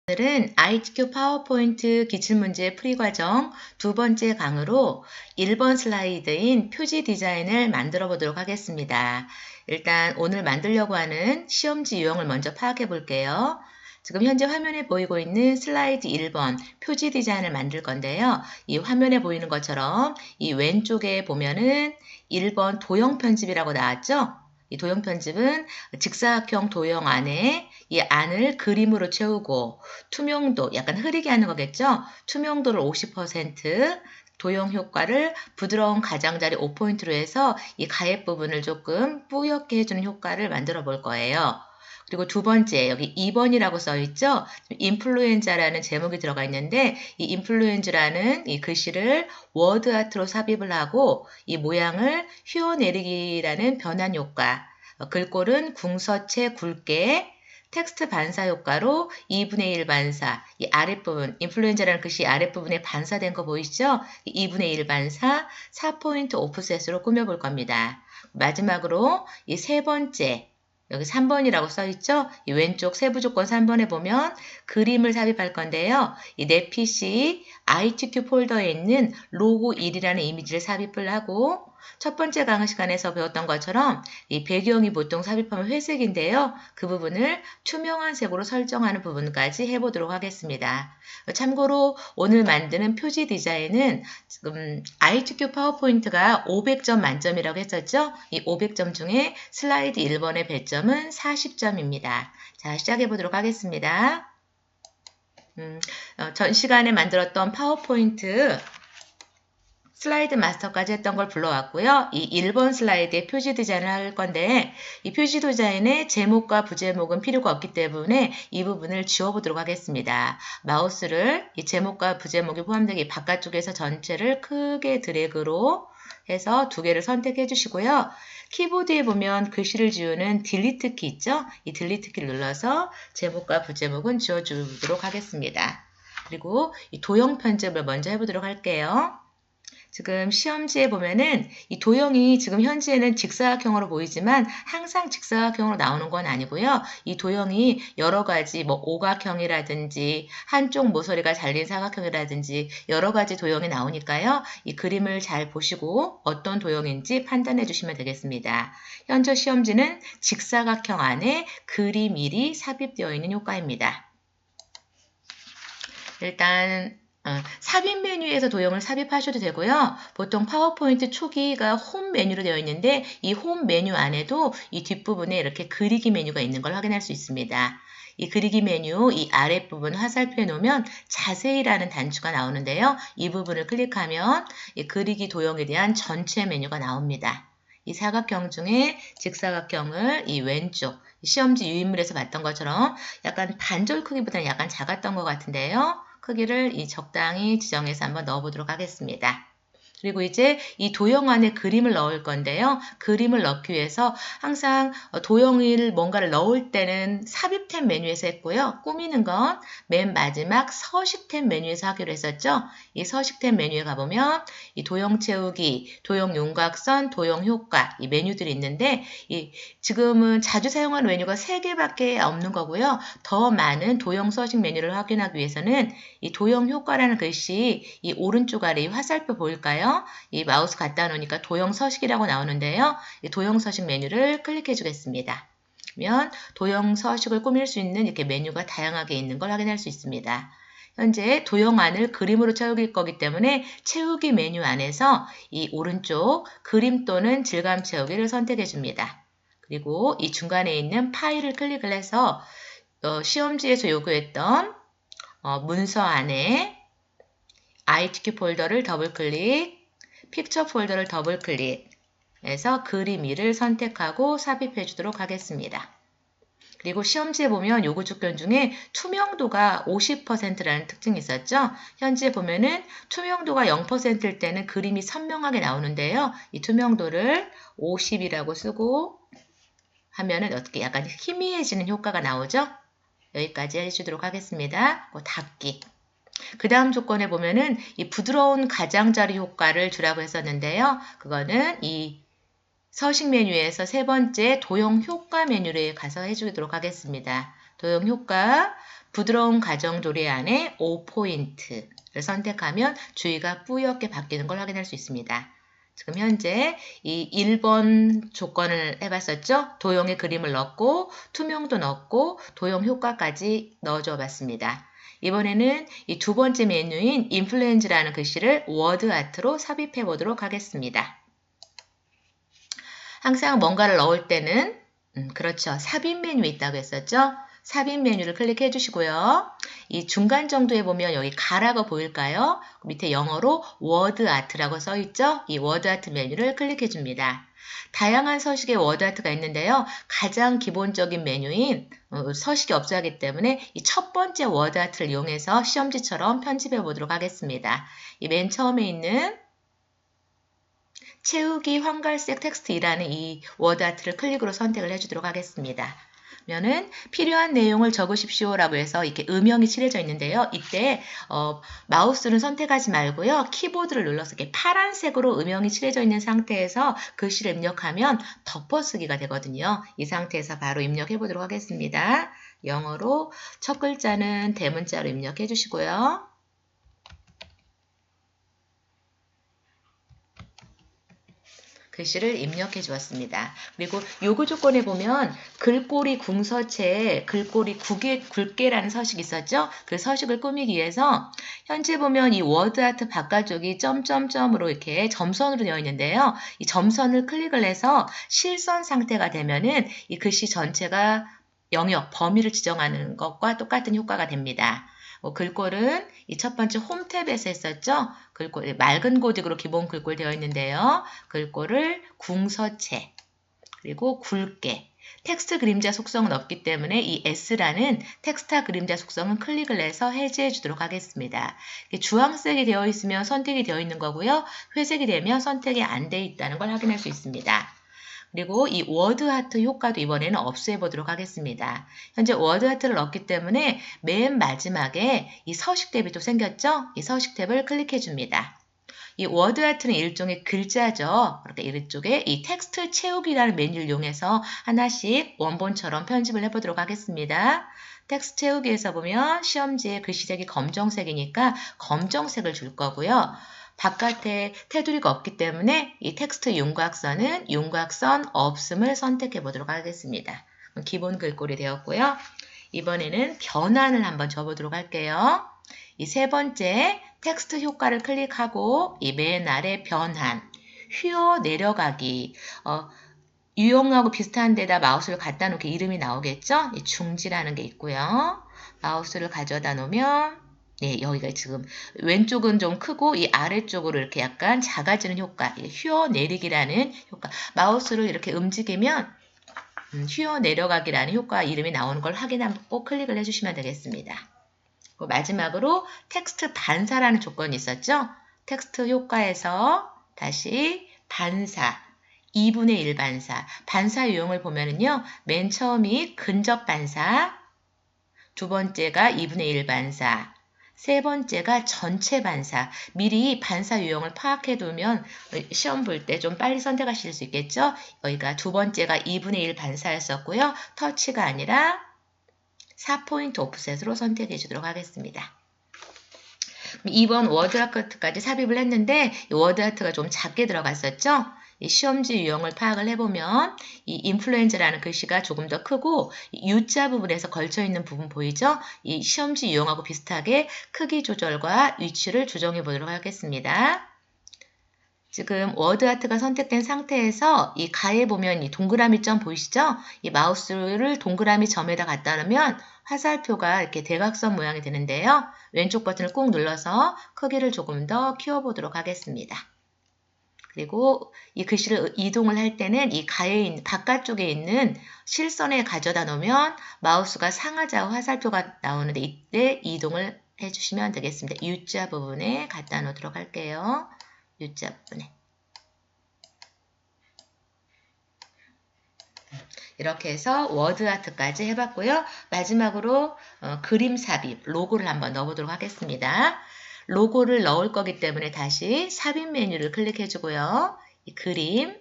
오늘은 ITQ 파워포인트 기출문제 풀이과정 두 번째 강으로 1번 슬라이드인 표지 디자인을 만들어 보도록 하겠습니다. 일단 오늘 만들려고 하는 시험지 유형을 먼저 파악해 볼게요. 지금 현재 화면에 보이고 있는 슬라이드 1번 표지 디자인을 만들 건데요. 이 화면에 보이는 것처럼 이 왼쪽에 보면은 1번 도형 편집이라고 나왔죠? 이 도형 편집은 직사각형 도형 안에 이 안을 그림으로 채우고 투명도, 약간 흐리게 하는 거겠죠? 투명도를 50%, 도형 효과를 부드러운 가장자리 5포인트로 해서 이 가액 부분을 조금 뿌옇게 해주는 효과를 만들어 볼 거예요. 그리고 두 번째, 여기 2번이라고 써 있죠? 인플루엔자라는 제목이 들어가 있는데 이 인플루엔자라는 이 글씨를 워드 아트로 삽입을 하고 이 모양을 휘어내리기라는 변환 효과, 글꼴은 궁서체 굵게, 텍스트 반사 효과로 2분의 1 반사, 이 아랫부분, 인플루엔자라는 글씨 아랫부분에 반사된 거 보이시죠? 2분의 1 반사, 4포인트 오프셋으로 꾸며볼 겁니다. 마지막으로 이 세 번째, 여기 3번이라고 써있죠? 이 왼쪽 세부 조건 3번에 보면 그림을 삽입할 건데요. 이 내 PC ITQ 폴더에 있는 로고 1이라는 이미지를 삽입을 하고 첫 번째 강의 시간에서 배웠던 것처럼 이 배경이 보통 삽입하면 회색인데요. 그 부분을 투명한 색으로 설정하는 부분까지 해보도록 하겠습니다. 참고로 오늘 만드는 표지 디자인은 지금 ITQ 파워포인트가 500점 만점이라고 했었죠? 이 500점 중에 슬라이드 1번의 배점은 40점입니다. 자, 시작해 보도록 하겠습니다. 전 시간에 만들었던 파워포인트 슬라이드 마스터까지 했던 걸 불러왔고요. 이 1번 슬라이드에 표지 디자인을 할 건데 이 표지 디자인의 제목과 부제목은 필요가 없기 때문에 이 부분을 지워보도록 하겠습니다. 마우스를 이 제목과 부제목이 포함되기 바깥쪽에서 전체를 크게 드래그로 해서 두 개를 선택해 주시고요. 키보드에 보면 글씨를 지우는 딜리트 키 있죠? 이 딜리트 키를 눌러서 제목과 부제목은 지워주도록 하겠습니다. 그리고 이 도형 편집을 먼저 해보도록 할게요. 지금 시험지에 보면은 이 도형이 지금 현재는 직사각형으로 보이지만 항상 직사각형으로 나오는 건 아니고요. 이 도형이 여러 가지 뭐 오각형이라든지 한쪽 모서리가 잘린 사각형이라든지 여러 가지 도형이 나오니까요. 이 그림을 잘 보시고 어떤 도형인지 판단해 주시면 되겠습니다. 현재 시험지는 직사각형 안에 그림 1이 삽입되어 있는 효과입니다. 일단 삽입 메뉴에서 도형을 삽입하셔도 되고요. 보통 파워포인트 초기가 홈 메뉴로 되어 있는데 이 홈 메뉴 안에도 이 뒷부분에 이렇게 그리기 메뉴가 있는 걸 확인할 수 있습니다. 이 그리기 메뉴 이 아랫부분 화살표에 놓으면 자세히라는 단추가 나오는데요. 이 부분을 클릭하면 이 그리기 도형에 대한 전체 메뉴가 나옵니다. 이 사각형 중에 직사각형을 이 왼쪽 시험지 유인물에서 봤던 것처럼 약간 반절 크기보다는 약간 작았던 것 같은데요. 크기를 이 적당히 지정해서 한번 넣어보도록 하겠습니다. 그리고 이제 이 도형 안에 그림을 넣을 건데요. 그림을 넣기 위해서 항상 도형을 뭔가를 넣을 때는 삽입템 메뉴에서 했고요. 꾸미는 건 맨 마지막 서식템 메뉴에서 하기로 했었죠. 이 서식템 메뉴에 가보면 이 도형 채우기, 도형 윤곽선, 도형 효과 이 메뉴들이 있는데 지금은 자주 사용하는 메뉴가 3개밖에 없는 거고요. 더 많은 도형 서식 메뉴를 확인하기 위해서는 이 도형 효과라는 글씨 이 오른쪽 아래 이 화살표 보일까요? 이 마우스 갖다 놓으니까 도형 서식이라고 나오는데요. 이 도형 서식 메뉴를 클릭해 주겠습니다. 그러면 도형 서식을 꾸밀 수 있는 이렇게 메뉴가 다양하게 있는 걸 확인할 수 있습니다. 현재 도형 안을 그림으로 채우길 거기 때문에 채우기 메뉴 안에서 이 오른쪽 그림 또는 질감 채우기를 선택해 줍니다. 그리고 이 중간에 있는 파일을 클릭을 해서 시험지에서 요구했던 문서 안에 ITQ 폴더를 더블클릭, 픽처 폴더를 더블클릭해서 그림 2를 선택하고 삽입해 주도록 하겠습니다. 그리고 시험지에 보면 요구 조건 중에 투명도가 50%라는 특징이 있었죠. 현재 보면은 투명도가 0%일 때는 그림이 선명하게 나오는데요. 이 투명도를 50이라고 쓰고 하면은 어떻게 약간 희미해지는 효과가 나오죠. 여기까지 해주도록 하겠습니다. 닫기. 그 다음 조건에 보면은 이 부드러운 가장자리 효과를 주라고 했었는데요. 그거는 이 서식 메뉴에서 세 번째 도형 효과 메뉴를 가서 해주도록 하겠습니다. 도형 효과 부드러운 가정조리 안에 5포인트를 선택하면 주의가 뿌옇게 바뀌는 걸 확인할 수 있습니다. 지금 현재 이 1번 조건을 해봤었죠? 도형의 그림을 넣고 투명도 넣고 도형 효과까지 넣어줘 봤습니다. 이번에는 이 두 번째 메뉴인 인플루엔즈라는 글씨를 워드아트로 삽입해 보도록 하겠습니다. 항상 뭔가를 넣을 때는 그렇죠. 삽입 메뉴 있다고 했었죠? 삽입 메뉴를 클릭해 주시고요. 이 중간 정도에 보면 여기 가라고 보일까요? 밑에 영어로 워드아트라고 써 있죠? 이 워드아트 메뉴를 클릭해 줍니다. 다양한 서식의 워드아트가 있는데요. 가장 기본적인 메뉴인 서식이 없어야 하기 때문에 이 첫 번째 워드아트를 이용해서 시험지처럼 편집해 보도록 하겠습니다. 이 맨 처음에 있는 채우기 황갈색 텍스트이라는 이 워드아트를 클릭으로 선택을 해주도록 하겠습니다. 그러면은 필요한 내용을 적으십시오라고 해서 이렇게 음영이 칠해져 있는데요. 이때 마우스는 선택하지 말고요. 키보드를 눌러서 이렇게 파란색으로 음영이 칠해져 있는 상태에서 글씨를 입력하면 덮어쓰기가 되거든요. 이 상태에서 바로 입력해 보도록 하겠습니다. 영어로 첫 글자는 대문자로 입력해 주시고요. 글씨를 입력해 주었습니다. 그리고 요구 조건에 보면 글꼴이 궁서체에 글꼴이 굵게라는 서식이 있었죠. 그 서식을 꾸미기 위해서 현재 보면 이 워드아트 바깥쪽이 점점점으로 이렇게 점선으로 되어 있는데요. 이 점선을 클릭을 해서 실선 상태가 되면은 이 글씨 전체가 영역, 범위를 지정하는 것과 똑같은 효과가 됩니다. 글꼴은 이 첫 번째 홈 탭에서 했었죠. 글꼴, 맑은 고딕으로 기본 글꼴 되어 있는데요. 글꼴을 궁서체, 그리고 굵게. 텍스트 그림자 속성은 없기 때문에 이 S라는 텍스트 그림자 속성은 클릭을 해서 해제해 주도록 하겠습니다. 주황색이 되어 있으면 선택이 되어 있는 거고요. 회색이 되면 선택이 안 되어 있다는 걸 확인할 수 있습니다. 그리고 이 워드아트 효과도 이번에는 없애 보도록 하겠습니다. 현재 워드아트를 넣었기 때문에 맨 마지막에 이 서식 탭이 또 생겼죠? 이 서식 탭을 클릭해 줍니다. 이 워드아트는 일종의 글자죠. 그러니까 이쪽에 이 텍스트 채우기라는 메뉴를 이용해서 하나씩 원본처럼 편집을 해보도록 하겠습니다. 텍스트 채우기에서 보면 시험지의 글씨색이 검정색이니까 검정색을 줄 거고요. 바깥에 테두리가 없기 때문에 이 텍스트 윤곽선은 윤곽선 없음을 선택해 보도록 하겠습니다. 기본 글꼴이 되었고요. 이번에는 변환을 한번 줘보도록 할게요. 이 세 번째 텍스트 효과를 클릭하고 이 맨 아래 변환, 휘어 내려가기, 유형하고 비슷한 데다 마우스를 갖다 놓게 이름이 나오겠죠? 이 중지라는 게 있고요. 마우스를 가져다 놓으면 네, 여기가 지금 왼쪽은 좀 크고 이 아래쪽으로 이렇게 약간 작아지는 효과, 휘어 내리기라는 효과. 마우스를 이렇게 움직이면 휘어 내려가기라는 효과 이름이 나오는 걸 확인하고 클릭을 해주시면 되겠습니다. 마지막으로 텍스트 반사라는 조건이 있었죠? 텍스트 효과에서 다시 반사, 2분의 1 반사. 반사 유형을 보면은요, 맨 처음이 근접 반사, 두 번째가 2분의 1 반사, 세 번째가 전체 반사. 미리 반사 유형을 파악해 두면 시험 볼 때 좀 빨리 선택하실 수 있겠죠? 여기가 두 번째가 2분의 1 반사였었고요. 터치가 아니라 4포인트 오프셋으로 선택해 주도록 하겠습니다. 2번 워드아트까지 삽입을 했는데 이 워드아트가 좀 작게 들어갔었죠? 이 시험지 유형을 파악을 해보면 이 인플루엔자라는 글씨가 조금 더 크고 U자 부분에서 걸쳐있는 부분 보이죠? 이 시험지 유형하고 비슷하게 크기 조절과 위치를 조정해 보도록 하겠습니다. 지금 워드아트가 선택된 상태에서 이 가에 보면 이 동그라미 점 보이시죠? 이 마우스를 동그라미 점에다 갖다 놓으면 화살표가 이렇게 대각선 모양이 되는데요. 왼쪽 버튼을 꾹 눌러서 크기를 조금 더 키워보도록 하겠습니다. 그리고 이 글씨를 이동을 할 때는 이 가에 있는 바깥쪽에 있는 실선에 가져다 놓으면 마우스가 상하좌우 화살표가 나오는데 이때 이동을 해주시면 되겠습니다. U자 부분에 갖다 놓도록 할게요. U자 부분에. 이렇게 해서 워드아트까지 해봤고요. 마지막으로 그림 삽입, 로고를 한번 넣어보도록 하겠습니다. 로고를 넣을 거기 때문에 다시 삽입 메뉴를 클릭해주고요. 이 그림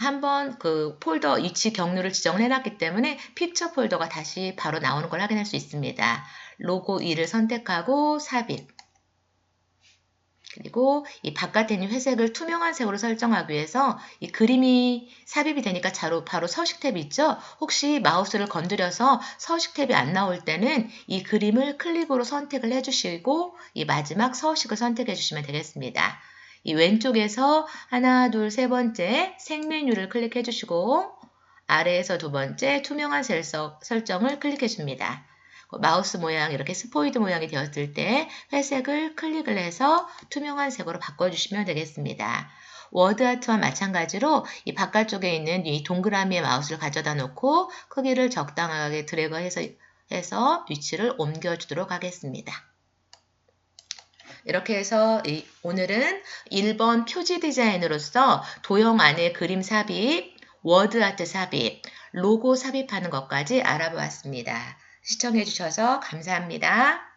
한번 그 폴더 위치 경로를 지정을 해놨기 때문에 픽처 폴더가 다시 바로 나오는 걸 확인할 수 있습니다. 로고 2를 선택하고 삽입. 그리고 이 바깥에 있는 회색을 투명한 색으로 설정하기 위해서 이 그림이 삽입이 되니까 바로 서식 탭이 있죠? 혹시 마우스를 건드려서 서식 탭이 안 나올 때는 이 그림을 클릭으로 선택을 해주시고 이 마지막 서식을 선택해 주시면 되겠습니다. 이 왼쪽에서 하나, 둘, 세 번째 색 메뉴를 클릭해 주시고 아래에서 두 번째 투명한 셀 설정을 클릭해 줍니다. 마우스 모양 이렇게 스포이드 모양이 되었을 때 회색을 클릭을 해서 투명한 색으로 바꿔주시면 되겠습니다. 워드아트와 마찬가지로 이 바깥쪽에 있는 이 동그라미의 마우스를 가져다 놓고 크기를 적당하게 드래그해서 위치를 옮겨주도록 하겠습니다. 이렇게 해서 오늘은 1번 표지 디자인으로서 도형 안에 그림 삽입, 워드아트 삽입, 로고 삽입하는 것까지 알아보았습니다. 시청해주셔서 감사합니다.